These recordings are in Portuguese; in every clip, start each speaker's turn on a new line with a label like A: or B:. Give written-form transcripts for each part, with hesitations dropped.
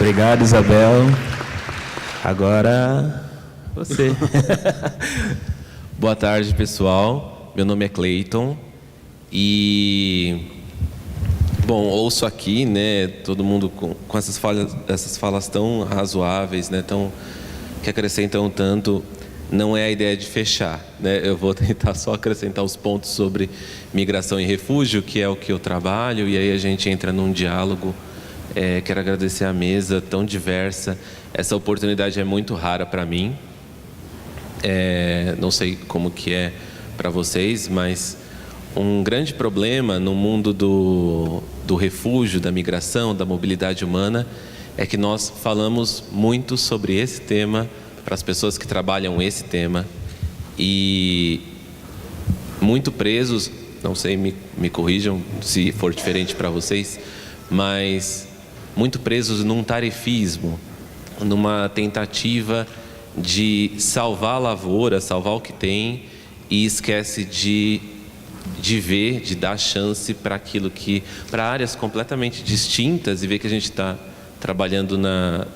A: Obrigado, Isabel. Agora, você.
B: Boa tarde, pessoal. Meu nome é Cleiton e, bom, ouço aqui, né, todo mundo com essas falas tão razoáveis, né, que acrescentam tanto. Não é a ideia de fechar, né? Eu vou tentar só acrescentar os pontos sobre migração e refúgio, que é o que eu trabalho, e aí a gente entra num diálogo. Quero agradecer a mesa tão diversa. Essa oportunidade é muito rara para mim. Não sei como que é para vocês, mas um grande problema no mundo do refúgio, da migração, da mobilidade humana, é que nós falamos muito sobre esse tema para as pessoas que trabalham esse tema e muito presos, não sei, me corrijam se for diferente para vocês, mas muito presos num tarefismo, numa tentativa de salvar a lavoura, salvar o que tem, e esquece de ver, de dar chance para para áreas completamente distintas, e ver que a gente está trabalhando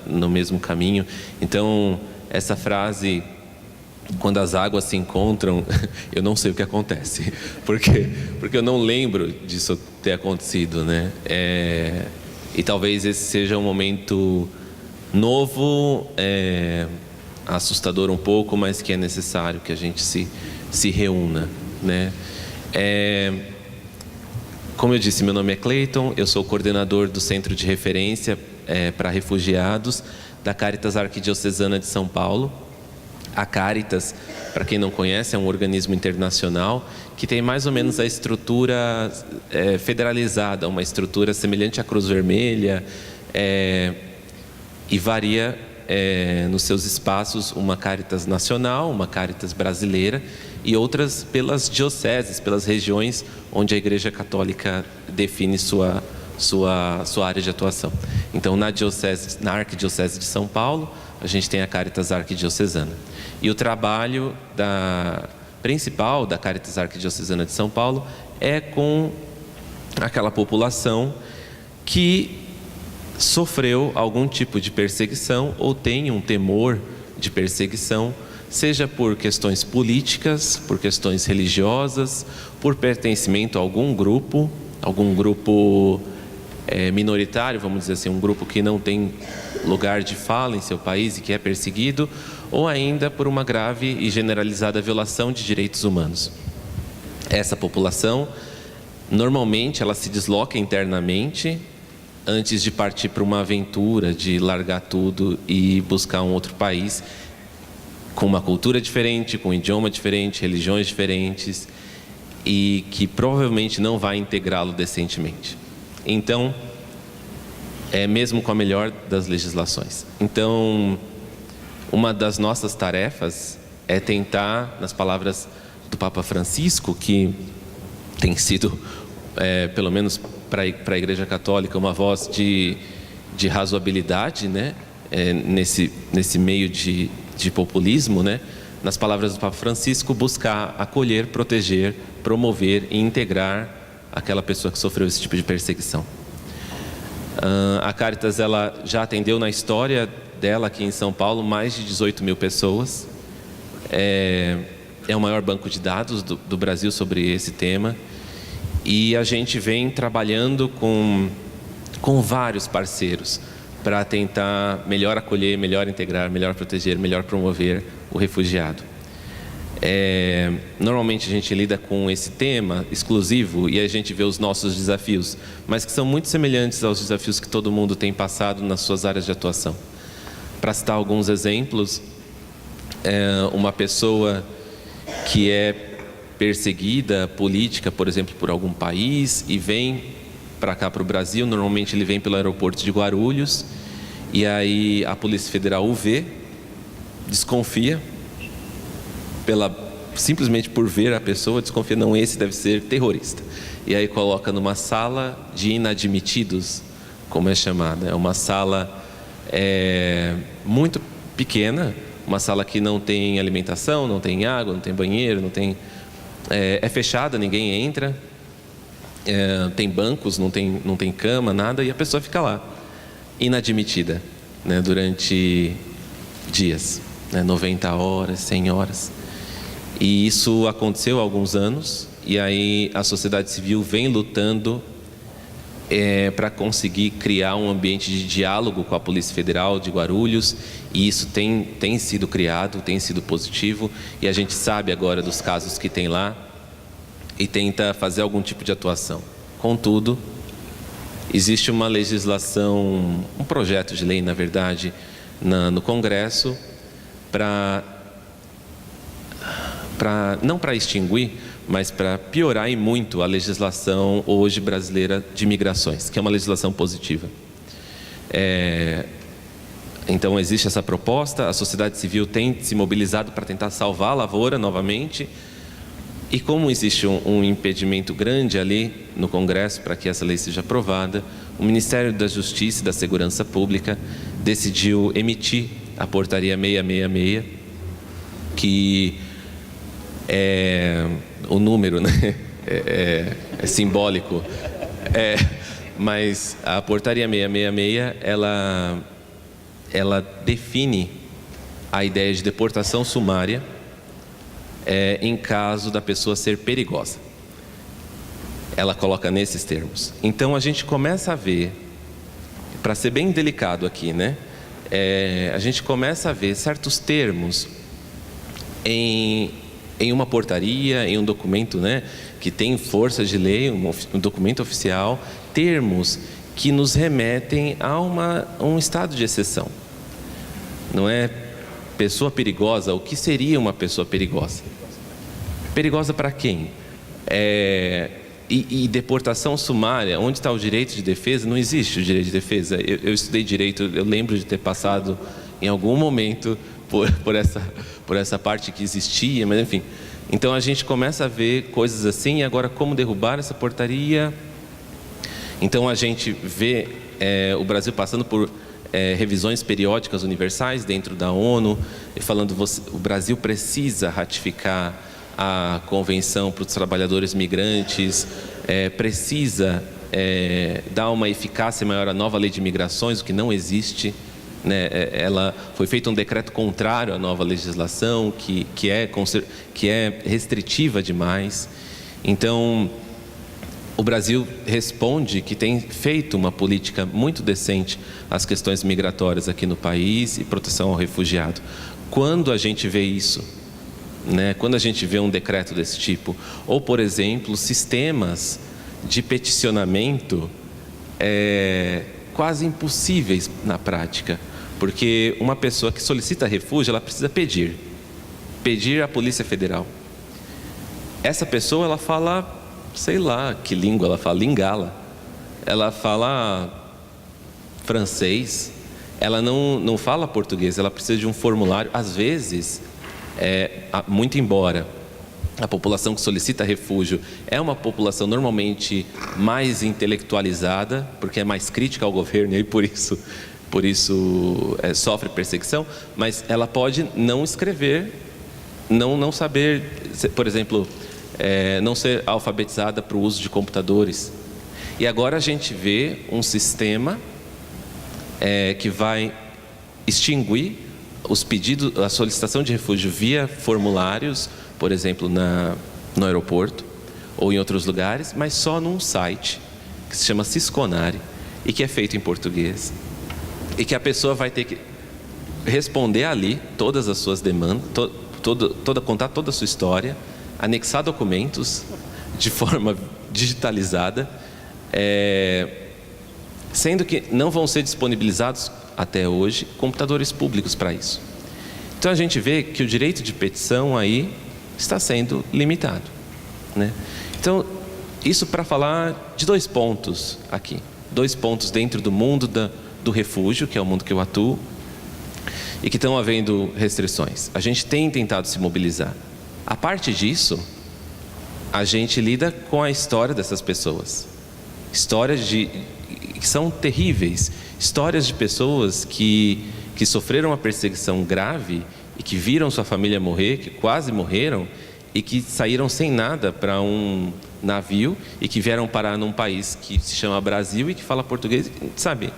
B: no mesmo caminho. Então, essa frase, quando as águas se encontram, eu não sei o que acontece, porque eu não lembro disso ter acontecido, né? E talvez esse seja um momento novo, assustador um pouco, mas que é necessário que a gente se reúna, né? Como eu disse, meu nome é Cleiton, eu sou coordenador do Centro de Referência para Refugiados da Caritas Arquidiocesana de São Paulo. A Caritas, para quem não conhece, é um organismo internacional que tem mais ou menos a estrutura federalizada, uma estrutura semelhante à Cruz Vermelha, e varia nos seus espaços, uma Caritas nacional, uma Caritas brasileira e outras pelas dioceses, pelas regiões onde a Igreja Católica define sua área de atuação. Então, na Arquidiocese de São Paulo, a gente tem a Caritas Arquidiocesana. E o trabalho principal da Caritas Arquidiocesana de São Paulo é com aquela população que sofreu algum tipo de perseguição ou tem um temor de perseguição, seja por questões políticas, por questões religiosas, por pertencimento a algum grupo minoritário, vamos dizer assim, um grupo que não tem lugar de fala em seu país e que é perseguido, ou ainda por uma grave e generalizada violação de direitos humanos. Essa população, normalmente, ela se desloca internamente antes de partir para uma aventura de largar tudo e buscar um outro país com uma cultura diferente, com um idioma diferente, religiões diferentes, e que provavelmente não vai integrá-lo decentemente. Então, mesmo com a melhor das legislações. Então, uma das nossas tarefas é tentar, nas palavras do Papa Francisco, que tem sido, pelo menos para a Igreja Católica, uma voz de razoabilidade, né? Nesse meio de populismo, né? Nas palavras do Papa Francisco, buscar acolher, proteger, promover e integrar aquela pessoa que sofreu esse tipo de perseguição. A Caritas, ela já atendeu na história dela aqui em São Paulo mais de 18 mil pessoas. É o maior banco de dados do Brasil sobre esse tema. E a gente vem trabalhando com vários parceiros para tentar melhor acolher, melhor integrar, melhor proteger, melhor promover o refugiado. Normalmente a gente lida com esse tema exclusivo e a gente vê os nossos desafios, mas que são muito semelhantes aos desafios que todo mundo tem passado nas suas áreas de atuação. Para citar alguns exemplos, uma pessoa que é perseguida política, por exemplo, por algum país e vem para cá, para o Brasil, normalmente ele vem pelo aeroporto de Guarulhos, e aí a Polícia Federal o vê, desconfia, simplesmente por ver a pessoa, desconfia, não, esse deve ser terrorista. E aí coloca numa sala de inadmitidos, como é chamada. É uma sala muito pequena, uma sala que não tem alimentação, não tem água, não tem banheiro, não tem... É fechada, ninguém entra, tem bancos, não tem cama, nada, e a pessoa fica lá, inadmitida. né, durante dias, né, 90 horas, 100 horas. E isso aconteceu há alguns anos, e aí a sociedade civil vem lutando para conseguir criar um ambiente de diálogo com a Polícia Federal de Guarulhos, e isso tem sido criado, tem sido positivo, e a gente sabe agora dos casos que tem lá e tenta fazer algum tipo de atuação. Contudo, existe uma legislação, um projeto de lei, na verdade, no Congresso, não para extinguir, mas para piorar e muito a legislação hoje brasileira de migrações, que é uma legislação positiva. Então existe essa proposta, a sociedade civil tem se mobilizado para tentar salvar a lavoura novamente, e como existe um impedimento grande ali no Congresso para que essa lei seja aprovada, o Ministério da Justiça e da Segurança Pública decidiu emitir a Portaria 666, que o número, né, é simbólico, mas a Portaria 666, ela define a ideia de deportação sumária em caso da pessoa ser perigosa. Ela coloca nesses termos. Então a gente começa a ver, para ser bem delicado aqui, né, a gente começa a ver certos termos em uma portaria, em um documento, né, que tem força de lei, um documento oficial, termos que nos remetem a um estado de exceção. Não é pessoa perigosa, o que seria uma pessoa perigosa? Perigosa para quem? E deportação sumária, onde está o direito de defesa? Não existe o direito de defesa. Eu estudei direito, eu lembro de ter passado em algum momento por essa parte que existia, mas enfim. Então a gente começa a ver coisas assim, e agora como derrubar essa portaria? Então a gente vê o Brasil passando por revisões periódicas universais dentro da ONU, e falando o Brasil precisa ratificar a Convenção para os Trabalhadores Migrantes, precisa dar uma eficácia maior à nova lei de migrações, o que não existe. Né, foi feito um decreto contrário à nova legislação, que é restritiva demais. Então, o Brasil responde que tem feito uma política muito decente às questões migratórias aqui no país e proteção ao refugiado. Quando a gente vê isso, né, quando a gente vê um decreto desse tipo, ou, por exemplo, sistemas de peticionamento quase impossíveis na prática, porque uma pessoa que solicita refúgio, ela precisa pedir à Polícia Federal. Essa pessoa, ela fala, sei lá que língua ela fala, lingala, ela fala francês, ela não fala português, ela precisa de um formulário. Às vezes, muito embora a população que solicita refúgio é uma população normalmente mais intelectualizada, porque é mais crítica ao governo e por isso sofre perseguição, mas ela pode não escrever, não saber, por exemplo, não ser alfabetizada para o uso de computadores. E agora a gente vê um sistema que vai extinguir os pedidos, a solicitação de refúgio via formulários, por exemplo, no aeroporto ou em outros lugares, mas só num site que se chama Sisconare e que é feito em português, e que a pessoa vai ter que responder ali todas as suas demandas, contar toda a sua história, anexar documentos de forma digitalizada, sendo que não vão ser disponibilizados até hoje computadores públicos para isso. Então a gente vê que o direito de petição aí está sendo limitado, né? Então, isso para falar de 2 pontos aqui, 2 pontos dentro do mundo do refúgio, que é o mundo que eu atuo, e que estão havendo restrições. A gente tem tentado se mobilizar. A parte disso, a gente lida com a história dessas pessoas. Histórias que são terríveis. Histórias de pessoas que sofreram uma perseguição grave e que viram sua família morrer, que quase morreram e que saíram sem nada para um navio e que vieram parar num país que se chama Brasil e que fala português, sabe?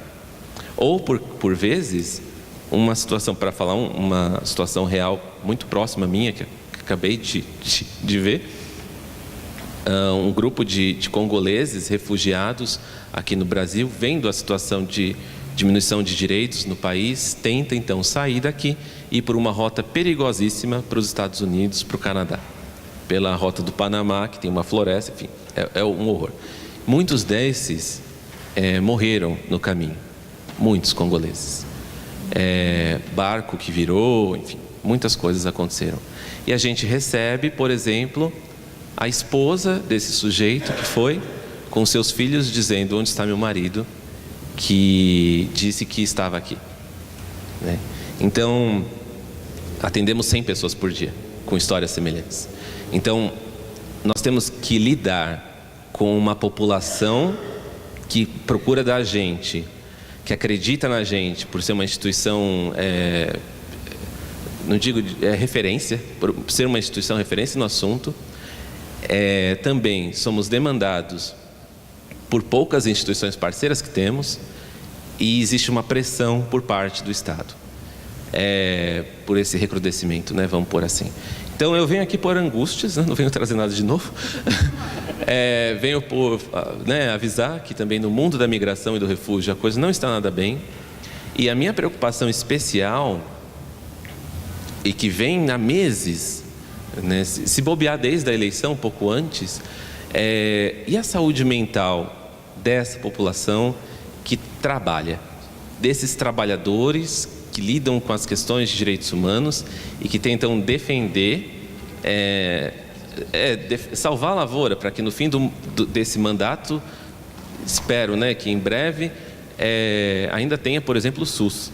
B: Ou, por vezes, uma situação, para falar uma situação real muito próxima minha, que acabei de ver, um grupo de congoleses refugiados aqui no Brasil, vendo a situação de diminuição de direitos no país, tenta então sair daqui e ir por uma rota perigosíssima para os Estados Unidos, para o Canadá, pela rota do Panamá, que tem uma floresta, enfim, é um horror. Muitos desses morreram no caminho, muitos congoleses. Barco que virou, enfim, muitas coisas aconteceram. E a gente recebe, por exemplo, a esposa desse sujeito que foi com seus filhos dizendo: onde está meu marido, que disse que estava aqui, né? Então, atendemos 100 pessoas por dia com histórias semelhantes. Então, nós temos que lidar com uma população que procura da gente, que acredita na gente por ser uma instituição, não digo referência, por ser uma instituição referência no assunto. Também somos demandados por poucas instituições parceiras que temos, e existe uma pressão por parte do Estado por esse recrudescimento, né? Vamos pôr assim. Então eu venho aqui por angústias, né? Não venho trazer nada de novo. Venho por avisar que também no mundo da migração e do refúgio a coisa não está nada bem, e a minha preocupação especial, e que vem há meses, né? Se bobear desde a eleição, um pouco antes, e a saúde mental dessa população que trabalha, desses trabalhadores que lidam com as questões de direitos humanos e que tentam defender, salvar a lavoura, para que no fim desse mandato, espero, né, que em breve ainda tenha, por exemplo, o SUS,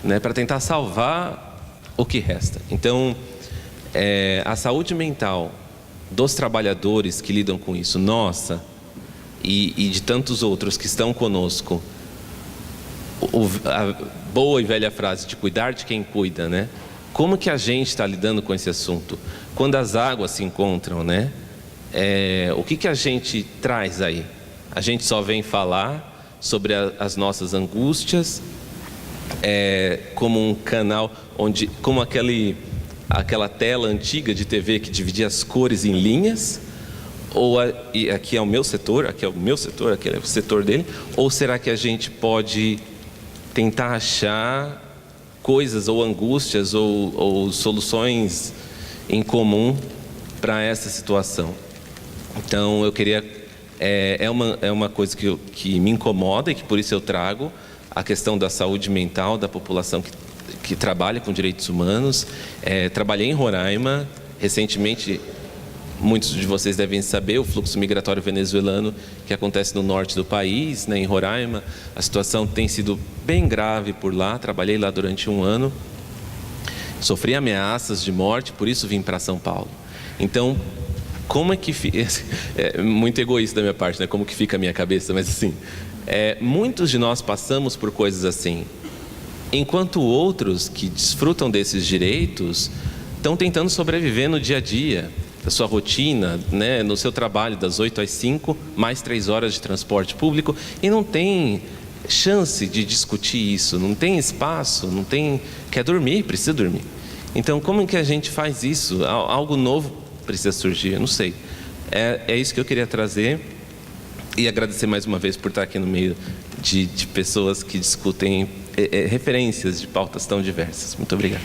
B: né, para tentar salvar o que resta. Então, a saúde mental dos trabalhadores que lidam com isso, nossa, e de tantos outros que estão conosco, a boa e velha frase de cuidar de quem cuida, né? Como que a gente está lidando com esse assunto? Quando as águas se encontram, né? O que a gente traz aí? A gente só vem falar sobre as nossas angústias, como um canal como aquela tela antiga de TV que dividia as cores em linhas, e aqui é o meu setor, aqui é o setor dele, ou será que a gente pode tentar achar coisas ou angústias ou soluções em comum para essa situação? Então eu queria, é uma coisa que me incomoda e que por isso eu trago a questão da saúde mental da população que trabalha com direitos humanos. Trabalhei em Roraima recentemente. Muitos de vocês devem saber o fluxo migratório venezuelano que acontece no norte do país, né, em Roraima. A situação tem sido bem grave por lá. Trabalhei lá durante 1 ano. Sofri ameaças de morte, por isso vim para São Paulo. Então, como é que fica? É muito egoísta da minha parte, né? Como que fica a minha cabeça? Mas assim, muitos de nós passamos por coisas assim, enquanto outros que desfrutam desses direitos estão tentando sobreviver no dia a dia, da sua rotina, né, no seu trabalho das 8 às 5, mais 3 horas de transporte público, e não tem chance de discutir isso, não tem espaço, quer dormir, precisa dormir. Então, como que a gente faz isso? Algo novo precisa surgir, eu não sei. É isso que eu queria trazer, e agradecer mais uma vez por estar aqui no meio de pessoas que discutem referências de pautas tão diversas. Muito obrigado.